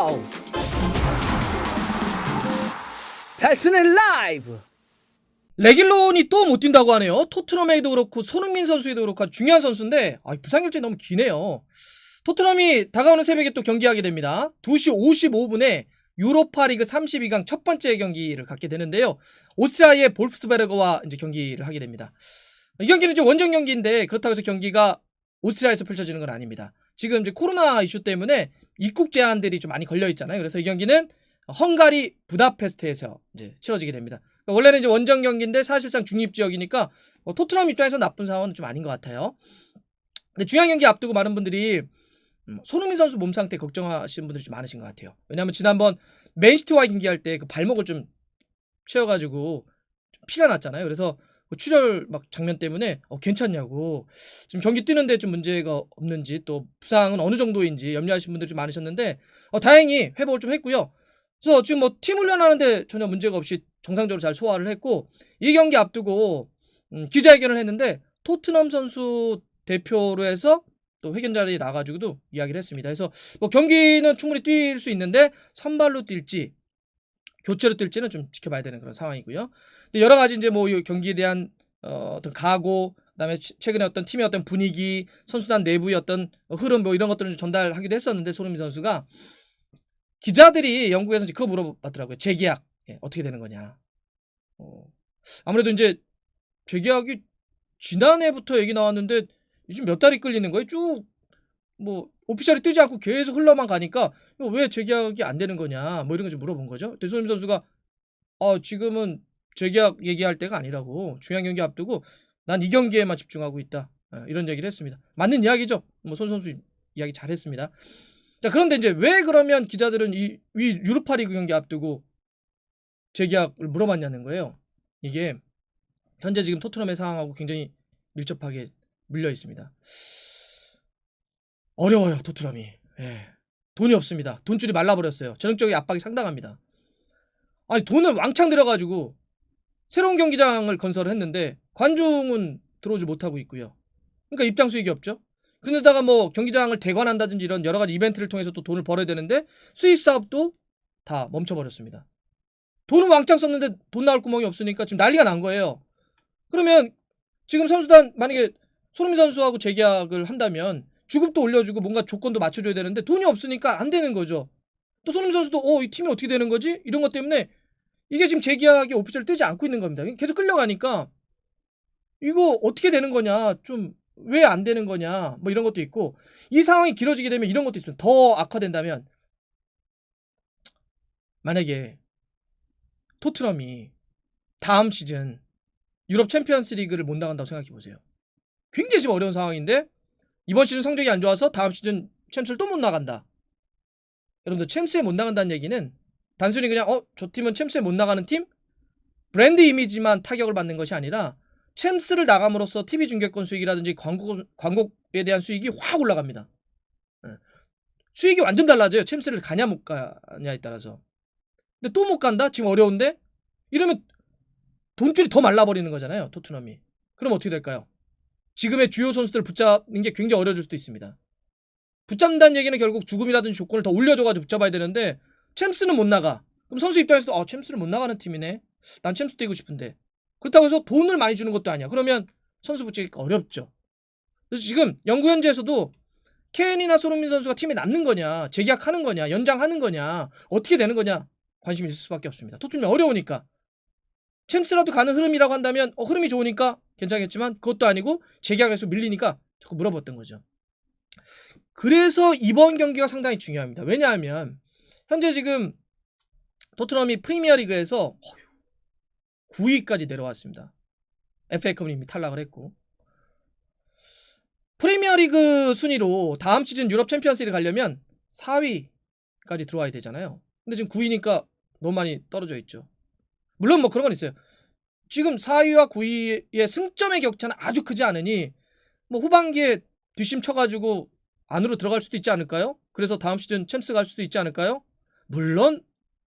고! 달슨의 라이브! 레길론이 또 못 뛴다고 하네요. 토트넘에도 그렇고 손흥민 선수에도 그렇고 중요한 선수인데 부상 일정이 너무 기네요. 토트넘이 다가오는 새벽에 또 경기하게 됩니다. 2시 55분에 유로파리그 32강 첫 번째 경기를 갖게 되는데요. 오스트리아의 볼프스베르거와 이제 경기를 하게 됩니다. 이 경기는 좀 원정 경기인데 그렇다고 해서 경기가 오스트리아에서 펼쳐지는 건 아닙니다. 지금 이제 코로나 이슈 때문에 입국 제한들이 좀 많이 걸려 있잖아요. 그래서 이 경기는 헝가리 부다페스트에서 이제 치러지게 됩니다. 그러니까 원래는 이제 원정 경기인데 사실상 중립 지역이니까 토트넘 입장에서 나쁜 상황은 좀 아닌 것 같아요. 근데 중요한 경기 앞두고 많은 분들이 손흥민 선수 몸 상태 걱정하시는 분들이 좀 많으신 것 같아요. 왜냐하면 지난번 맨시티와 경기할 때 그 발목을 좀 채워가지고 피가 났잖아요. 그래서 그 출혈 막 장면 때문에 괜찮냐고 지금 경기 뛰는데 좀 문제가 없는지 또 부상은 어느 정도인지 염려하시는 분들이 좀 많으셨는데 다행히 회복을 좀 했고요. 그래서 지금 뭐 팀 훈련하는데 전혀 문제가 없이 정상적으로 잘 소화를 했고 이 경기 앞두고 기자회견을 했는데 토트넘 선수 대표로 해서 또 회견 자리에 나가지고도 이야기를 했습니다. 그래서 뭐 경기는 충분히 뛸 수 있는데 선발로 뛸지 교체로 뛸지는 좀 지켜봐야 되는 그런 상황이고요. 근데 여러 가지 이제 뭐 경기에 대한 어떤 각오, 그다음에 최근에 어떤 팀의 어떤 분위기, 선수단 내부의 어떤 흐름 뭐 이런 것들을 좀 전달하기도 했었는데 손흥민 선수가 기자들이 영국에서 이제 그거 물어봤더라고요. 재계약 어떻게 되는 거냐. 아무래도 이제 재계약이 지난해부터 얘기 나왔는데 지금 몇 달이 끌리는 거예요. 쭉 뭐 오피셜이 뜨지 않고 계속 흘러만 가니까 왜 재계약이 안 되는 거냐 뭐 이런 거 좀 물어본 거죠. 근데 손흥민 선수가 지금은 재계약 얘기할 때가 아니라고 중요한 경기 앞두고 난 이 경기에만 집중하고 있다. 이런 얘기를 했습니다. 맞는 이야기죠. 뭐 손 선수 이야기 잘했습니다. 자, 그런데 이제 왜 그러면 기자들은 이 유로파리그 경기 앞두고 재계약을 물어봤냐는 거예요. 이게 현재 지금 토트넘의 상황하고 굉장히 밀접하게 물려 있습니다. 어려워요, 토트넘이. 돈이 없습니다. 돈줄이 말라버렸어요. 재정적인 압박이 상당합니다. 아니 돈을 왕창 들여가지고 새로운 경기장을 건설을 했는데 관중은 들어오지 못하고 있고요. 그러니까 입장 수익이 없죠. 근데다가 뭐 경기장을 대관한다든지 이런 여러 가지 이벤트를 통해서 또 돈을 벌어야 되는데 수익 사업도 다 멈춰버렸습니다. 돈은 왕창 썼는데 돈 나올 구멍이 없으니까 지금 난리가 난 거예요. 그러면 지금 선수단 만약에 손흥민 선수하고 재계약을 한다면 주급도 올려주고 뭔가 조건도 맞춰줘야 되는데 돈이 없으니까 안 되는 거죠. 또 손흥민 선수도 이 팀이 어떻게 되는 거지? 이런 것 때문에 이게 지금 재계약이 오피셜 뜨지 않고 있는 겁니다. 계속 끌려가니까 이거 어떻게 되는 거냐, 좀 왜 안 되는 거냐, 뭐 이런 것도 있고 이 상황이 길어지게 되면 이런 것도 있습니다. 더 악화된다면 만약에 토트넘이 다음 시즌 유럽 챔피언스 리그를 못 나간다고 생각해 보세요. 굉장히 지금 어려운 상황인데 이번 시즌 성적이 안 좋아서 다음 시즌 챔스를 또 못 나간다. 여러분들 챔스에 못 나간다는 얘기는 단순히 그냥 저 팀은 챔스에 못 나가는 팀? 브랜드 이미지만 타격을 받는 것이 아니라 챔스를 나감으로써 TV 중계권 수익이라든지 광고에 대한 수익이 확 올라갑니다. 수익이 완전 달라져요. 챔스를 가냐 못 가냐에 따라서. 근데 또 못 간다? 지금 어려운데? 이러면 돈줄이 더 말라버리는 거잖아요. 토트넘이. 그럼 어떻게 될까요? 지금의 주요 선수들 붙잡는 게 굉장히 어려워질 수도 있습니다. 붙잡는다는 얘기는 결국 주금이라든지 조건을 더 올려줘가지고 붙잡아야 되는데 챔스는 못 나가. 그럼 선수 입장에서도 챔스를 못 나가는 팀이네. 난 챔스 뛰고 싶은데. 그렇다고 해서 돈을 많이 주는 것도 아니야. 그러면 선수 붙이기가 어렵죠. 그래서 지금 영국 현지에서도 케인이나 손흥민 선수가 팀에 남는 거냐, 재계약하는 거냐, 연장하는 거냐, 어떻게 되는 거냐 관심이 있을 수밖에 없습니다. 토트넘이 어려우니까. 챔스라도 가는 흐름이라고 한다면 흐름이 좋으니까 괜찮겠지만 그것도 아니고 재계약에서 밀리니까 자꾸 물어봤던 거죠. 그래서 이번 경기가 상당히 중요합니다. 왜냐하면 현재 지금 토트넘이 프리미어리그에서 9위까지 내려왔습니다. FA컵은 이미 탈락을 했고 프리미어리그 순위로 다음 시즌 유럽 챔피언스리그 가려면 4위까지 들어와야 되잖아요. 근데 지금 9위니까 너무 많이 떨어져 있죠. 물론 뭐 그런 건 있어요. 지금 4위와 9위의 승점의 격차는 아주 크지 않으니 뭐 후반기에 뒷심 쳐가지고 안으로 들어갈 수도 있지 않을까요? 그래서 다음 시즌 챔스 갈 수도 있지 않을까요? 물론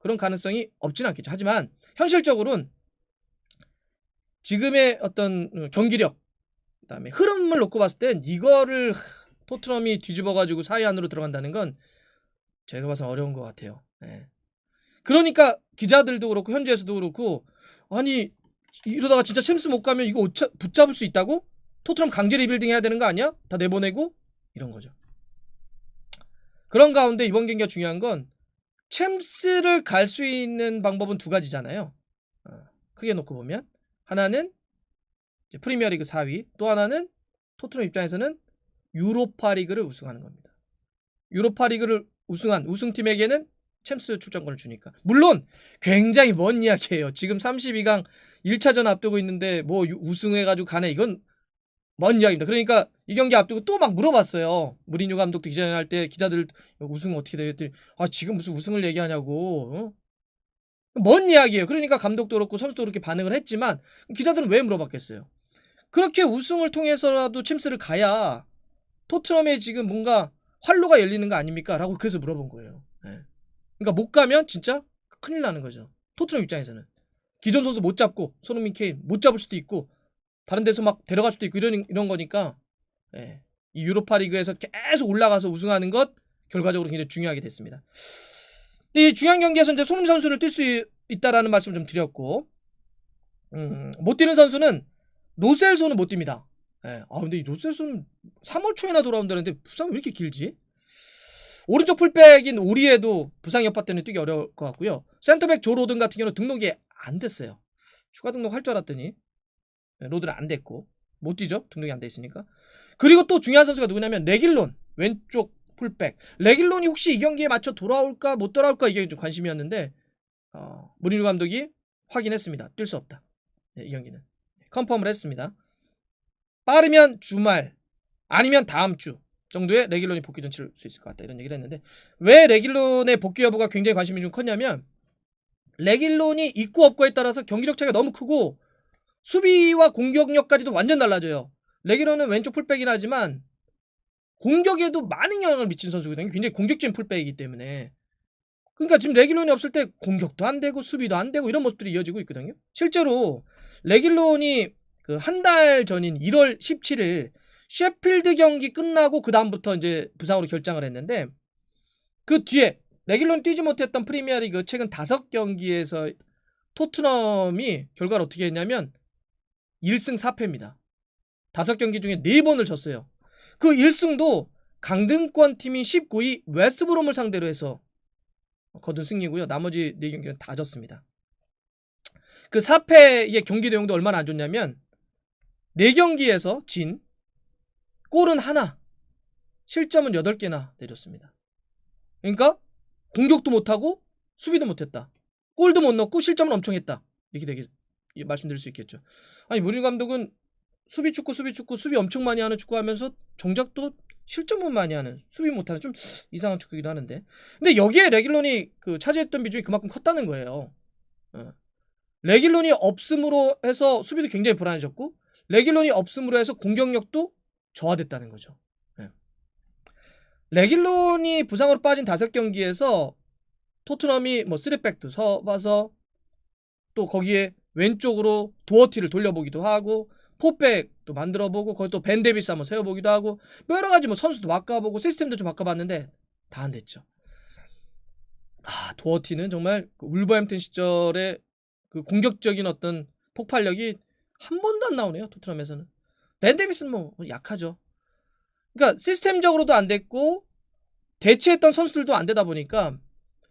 그런 가능성이 없지는 않겠죠. 하지만 현실적으로는 지금의 어떤 경기력, 그다음에 흐름을 놓고 봤을 땐 이거를 토트넘이 뒤집어가지고 4위 안으로 들어간다는 건 제가 봐서 어려운 것 같아요. 예. 그러니까 기자들도 그렇고 현지에서도 그렇고 아니 이러다가 진짜 챔스 못 가면 이거 붙잡을 수 있다고? 토트넘 강제 리빌딩 해야 되는 거 아니야? 다 내보내고? 이런 거죠. 그런 가운데 이번 경기가 중요한 건 챔스를 갈 수 있는 방법은 두 가지잖아요. 크게 놓고 보면 하나는 이제 프리미어리그 4위, 또 하나는 토트넘 입장에서는 유로파리그를 우승하는 겁니다. 유로파리그를 우승한 우승팀에게는 챔스 출전권을 주니까. 물론 굉장히 먼 이야기예요. 지금 32강 1차전 앞두고 있는데 뭐 우승해가지고 가네, 이건 먼 이야기입니다. 그러니까 이 경기 앞두고 또 막 물어봤어요. 무리뉴 감독도 기자회견 할 때 기자들 우승 어떻게 되겠더니 지금 무슨 우승을 얘기하냐고. 먼 이야기예요. 그러니까 감독도 그렇고 선수도 그렇게 반응을 했지만 기자들은 왜 물어봤겠어요. 그렇게 우승을 통해서라도 챔스를 가야 토트넘에 지금 뭔가 활로가 열리는 거 아닙니까? 라고 그래서 물어본 거예요. 네. 그러니까 못 가면 진짜 큰일 나는 거죠. 토트넘 입장에서는. 기존 선수 못 잡고 손흥민, 케인 못 잡을 수도 있고 다른 데서 막 데려갈 수도 있고 이런 거니까 예. 이 유로파 리그에서 계속 올라가서 우승하는 것 결과적으로 굉장히 중요하게 됐습니다. 이 중요한 경기에서 이제 손흥민 선수를 뛸 수 있다라는 말씀을 좀 드렸고 못 뛰는 선수는 노셀소는 못 뜁니다. 예. 근데 이 노셀소는 3월 초에나 돌아온다는데 부상 왜 이렇게 길지? 오른쪽 풀백인 오리에도 부상 여파 때문에 뛰기 어려울 것 같고요. 센터백 조 로든 같은 경우는 등록이 안 됐어요. 추가 등록할 줄 알았더니 로드는 안 됐고 못 뛰죠. 등록이 안 돼 있으니까. 그리고 또 중요한 선수가 누구냐면 레길론, 왼쪽 풀백. 레길론이 혹시 이 경기에 맞춰 돌아올까 못 돌아올까 이게 좀 관심이었는데 무리뉴 감독이 확인했습니다. 뛸 수 없다. 네, 이 경기는 컨펌을 했습니다. 빠르면 주말 아니면 다음 주 정도에 레길론이 복귀전 치를 수 있을 것 같다, 이런 얘기를 했는데, 왜 레길론의 복귀 여부가 굉장히 관심이 좀 컸냐면 레길론이 있고 없고에 따라서 경기력 차이가 너무 크고 수비와 공격력까지도 완전 달라져요. 레길론은 왼쪽 풀백이긴 하지만 공격에도 많은 영향을 미치는 선수거든요. 굉장히 공격적인 풀백이기 때문에. 그러니까 지금 레길론이 없을 때 공격도 안 되고 수비도 안 되고 이런 모습들이 이어지고 있거든요. 실제로 레길론이 그 한 달 전인 1월 17일 셰필드 경기 끝나고 그 다음부터 이제 부상으로 결장을 했는데, 그 뒤에 레길론이 뛰지 못했던 프리미어리그 최근 5경기에서 토트넘이 결과를 어떻게 했냐면 1승 4패입니다. 5경기 중에 4번을 졌어요. 그 1승도 강등권 팀인 19위 웨스트브롬을 상대로 해서 거둔 승리고요. 나머지 4경기는 다 졌습니다. 그 4패의 경기 내용도 얼마나 안 좋냐면 4경기에서 진, 골은 하나, 실점은 8개나 내줬습니다. 그러니까 공격도 못하고 수비도 못했다. 골도 못 넣고 실점은 엄청 했다. 이렇게 말씀드릴 수 있겠죠. 아니 무리뉴 감독은 수비 엄청 많이 하는 축구하면서 정작 또 실점은 많이 하는, 수비 못하는 좀 이상한 축구이기도 하는데, 근데 여기에 레길론이 그 차지했던 비중이 그만큼 컸다는 거예요. 레길론이 없음으로 해서 수비도 굉장히 불안해졌고 레길론이 없음으로 해서 공격력도 저하됐다는 거죠. 레길론이 부상으로 빠진 5경기에서 토트넘이 뭐 3백도 서봐서 또 거기에 왼쪽으로 도어티를 돌려보기도 하고 4백도 만들어보고 거기 또 벤 데비스 한번 세워보기도 하고 여러 가지 뭐 선수도 바꿔보고 시스템도 좀 바꿔봤는데 다 안 됐죠. 도어티는 정말 그 울버햄튼 시절에 그 공격적인 어떤 폭발력이 한 번도 안 나오네요. 토트넘에서는. 벤 데비스는 뭐 약하죠. 그러니까 시스템적으로도 안 됐고 대체했던 선수들도 안 되다 보니까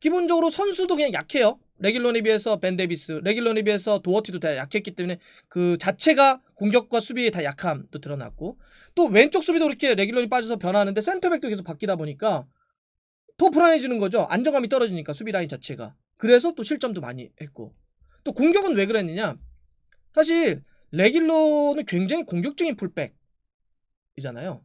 기본적으로 선수도 그냥 약해요. 레길론에 비해서 벤 데비스, 레길론에 비해서 도어티도 다 약했기 때문에 그 자체가 공격과 수비에 다 약함도 드러났고, 또 왼쪽 수비도 그렇게 레길론이 빠져서 변하는데 센터백도 계속 바뀌다 보니까 더 불안해지는 거죠. 안정감이 떨어지니까 수비 라인 자체가. 그래서 또 실점도 많이 했고, 또 공격은 왜 그랬느냐, 사실 레길론은 굉장히 공격적인 풀백이잖아요.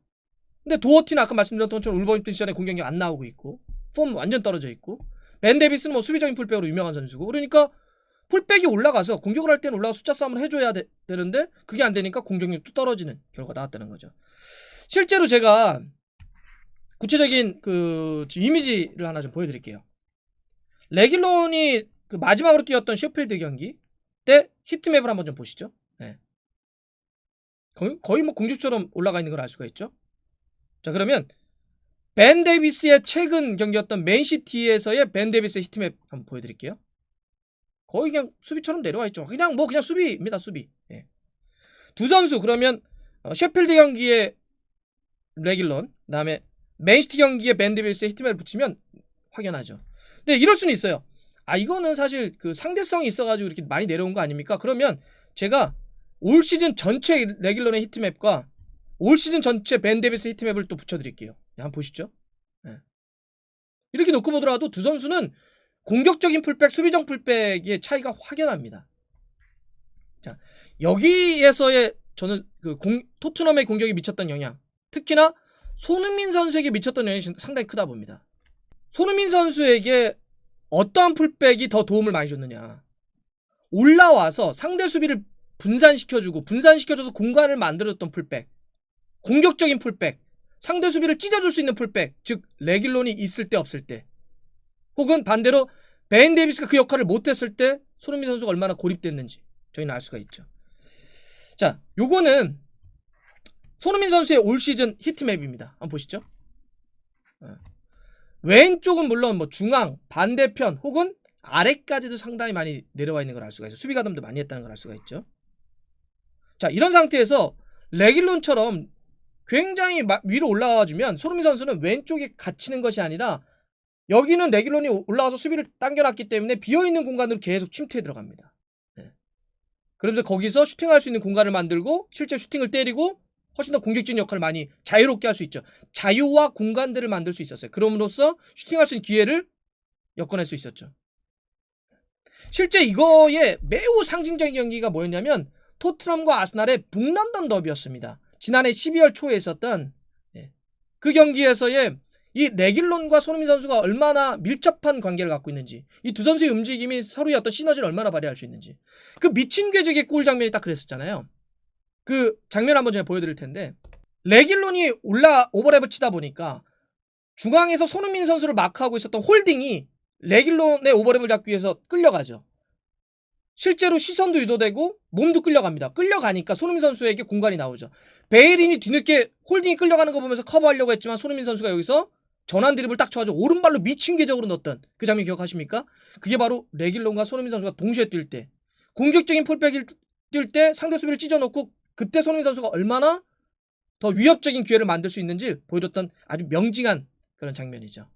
근데 도어티는 아까 말씀드렸던 것처럼 울버햄튼 시절에 공격력 안 나오고 있고 폼 완전 떨어져 있고, 벤 데비스는 뭐 수비적인 풀백으로 유명한 선수고, 그러니까 풀백이 올라가서 공격을 할 때는 올라가서 숫자 싸움을 해줘야 되는데 그게 안 되니까 공격력도 떨어지는 결과가 나왔다는 거죠. 실제로 제가 구체적인 그 이미지를 하나 좀 보여드릴게요. 레길론이 그 마지막으로 뛰었던 셰필드 경기 때 히트맵을 한번 좀 보시죠. 네. 거의 뭐 공주처럼 올라가 있는 걸 알 수가 있죠. 자, 그러면 벤 데이비스의 최근 경기였던 맨시티에서의 벤 데이비스의 히트맵 한번 보여드릴게요. 거의 그냥 수비처럼 내려와 있죠. 그냥 수비입니다. 수비. 예. 두 선수 그러면 셰필드 경기에 레길런, 그다음에 맨시티 경기에 벤 데이비스의 히트맵을 붙이면 확연하죠. 근데 이럴 수는 있어요. 아, 이거는 사실 그 상대성이 있어가지고 이렇게 많이 내려온 거 아닙니까? 그러면 제가 올 시즌 전체 레길런의 히트맵과 올 시즌 전체 벤 데이비스 히트맵을 또 붙여드릴게요. 한번 보시죠. 네. 이렇게 놓고 보더라도 두 선수는 공격적인 풀백, 수비적 풀백의 차이가 확연합니다. 자, 여기에서의 저는 그 토트넘의 공격이 미쳤던 영향, 특히나 손흥민 선수에게 미쳤던 영향이 상당히 크다 봅니다. 손흥민 선수에게 어떠한 풀백이 더 도움을 많이 줬느냐. 올라와서 상대 수비를 분산시켜줘서 공간을 만들어줬던 풀백, 공격적인 풀백, 상대 수비를 찢어줄 수 있는 풀백, 즉 레길론이 있을 때 없을 때, 혹은 반대로 벤 데이비스가 그 역할을 못했을 때 손흥민 선수가 얼마나 고립됐는지 저희는 알 수가 있죠. 자, 요거는 손흥민 선수의 올 시즌 히트맵입니다. 한번 보시죠. 왼쪽은 물론 뭐 중앙, 반대편 혹은 아래까지도 상당히 많이 내려와 있는 걸 알 수가 있죠. 수비 가담도 많이 했다는 걸 알 수가 있죠. 자, 이런 상태에서 레길론처럼 굉장히 위로 올라와주면 손흥민 선수는 왼쪽에 갇히는 것이 아니라 여기는 레길론이 올라와서 수비를 당겨놨기 때문에 비어있는 공간으로 계속 침투해 들어갑니다. 네. 그러면서 거기서 슈팅할 수 있는 공간을 만들고 실제 슈팅을 때리고 훨씬 더 공격적인 역할을 많이 자유롭게 할 수 있죠. 자유와 공간들을 만들 수 있었어요. 그럼으로써 슈팅할 수 있는 기회를 엮어낼 수 있었죠. 실제 이거의 매우 상징적인 경기가 뭐였냐면 토트넘과 아스날의 북런던 더비였습니다. 지난해 12월 초에 있었던 그 경기에서의 이 레길론과 손흥민 선수가 얼마나 밀접한 관계를 갖고 있는지, 이 두 선수의 움직임이 서로의 어떤 시너지를 얼마나 발휘할 수 있는지, 그 미친 궤적의 골 장면이 딱 그랬었잖아요. 그 장면 한번 제가 보여드릴 텐데, 레길론이 오버랩을 치다 보니까 중앙에서 손흥민 선수를 마크하고 있었던 홀딩이 레길론의 오버랩을 잡기 위해서 끌려가죠. 실제로 시선도 유도되고 몸도 끌려갑니다. 끌려가니까 손흥민 선수에게 공간이 나오죠. 베이린이 뒤늦게 홀딩이 끌려가는 거 보면서 커버하려고 했지만 손흥민 선수가 여기서 전환 드립을 딱 쳐가지고 오른발로 미친 궤적으로 넣었던 그 장면 기억하십니까? 그게 바로 레길론과 손흥민 선수가 동시에 뛸 때, 공격적인 풀백을 뛸 때 상대 수비를 찢어놓고 그때 손흥민 선수가 얼마나 더 위협적인 기회를 만들 수 있는지 보여줬던 아주 명징한 그런 장면이죠.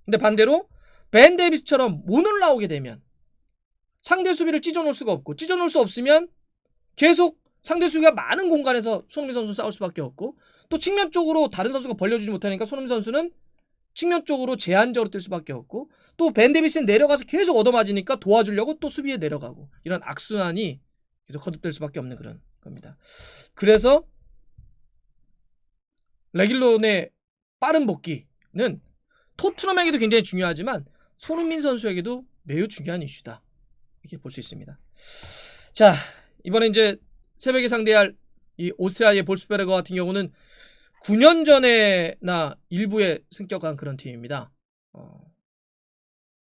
근데 반대로 벤 데이비스처럼 못 올라오게 되면 상대 수비를 찢어놓을 수가 없고, 찢어놓을 수 없으면 계속 상대 수비가 많은 공간에서 손흥민 선수 싸울 수밖에 없고, 또 측면 쪽으로 다른 선수가 벌려주지 못하니까 손흥민 선수는 측면 쪽으로 제한적으로 뛸 수밖에 없고, 또 벤 데이비스는 내려가서 계속 얻어맞으니까 도와주려고 또 수비에 내려가고, 이런 악순환이 계속 거듭될 수밖에 없는 그런 겁니다. 그래서 레길론의 빠른 복귀는 토트넘에게도 굉장히 중요하지만 손흥민 선수에게도 매우 중요한 이슈다, 이렇게 볼 수 있습니다. 자, 이번에 이제 새벽에 상대할 이 오스트리아의 볼스베르거 같은 경우는 9년 전에나 일부에 승격한 그런 팀입니다.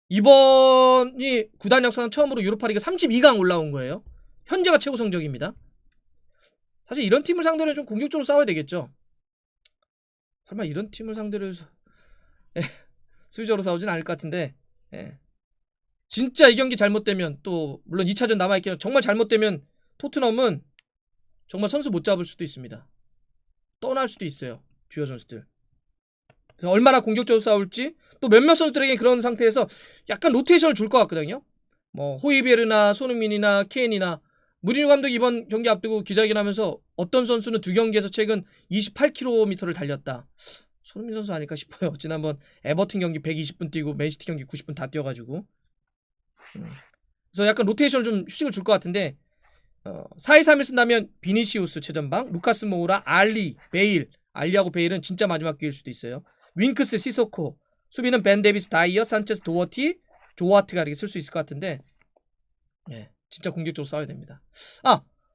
이번이 구단 역사상 처음으로 유로파리그 32강 올라온 거예요. 현재가 최고 성적입니다. 사실 이런 팀을 상대로 좀 공격적으로 싸워야 되겠죠. 설마 이런 팀을 상대로 수비적으로 싸우진 않을 것 같은데, 진짜 이 경기 잘못되면, 또 물론 2차전 남아있긴 정말 잘못되면 토트넘은 정말 선수 못 잡을 수도 있습니다. 떠날 수도 있어요, 주요 선수들. 그래서 얼마나 공격적으로 싸울지, 또 몇몇 선수들에게 그런 상태에서 약간 로테이션을 줄 것 같거든요. 뭐 호이베르나 손흥민이나 케인이나, 무리뉴 감독이 이번 경기 앞두고 기자회견하면서 어떤 선수는 두 경기에서 최근 28km를 달렸다, 손흥민 선수 아닐까 싶어요. 지난번 에버튼 경기 120분 뛰고 맨시티 경기 90분 다 뛰어가지고. 그래서 약간 로테이션을 좀 휴식을 줄 것 같은데, 4-2-3-1 쓴다면 비니시우스 최전방, 루카스 모우라, 알리, 베일, 알리하고 베일은 진짜 마지막 기회일 수도 있어요. 윙크스, 시소코, 수비는 벤 데이비스, 다이어, 산체스, 도어티, 조와트가 이렇게 쓸 수 있을 것 같은데, 진짜 공격적으로 싸워야 됩니다.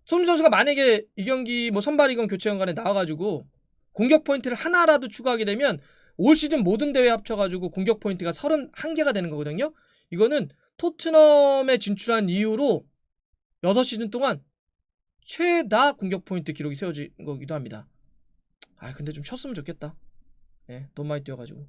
손흥민 선수가 만약에 이 경기 뭐 선발이건 교체건 간에 나와가지고 공격 포인트를 하나라도 추가하게 되면 올 시즌 모든 대회 합쳐가지고 공격 포인트가 31개가 되는 거거든요. 이거는 토트넘에 진출한 이후로 6시즌 동안 최다 공격 포인트 기록이 세워진 거기도 합니다. 근데 좀 쉬었으면 좋겠다. 예, 너무 많이 뛰어가지고.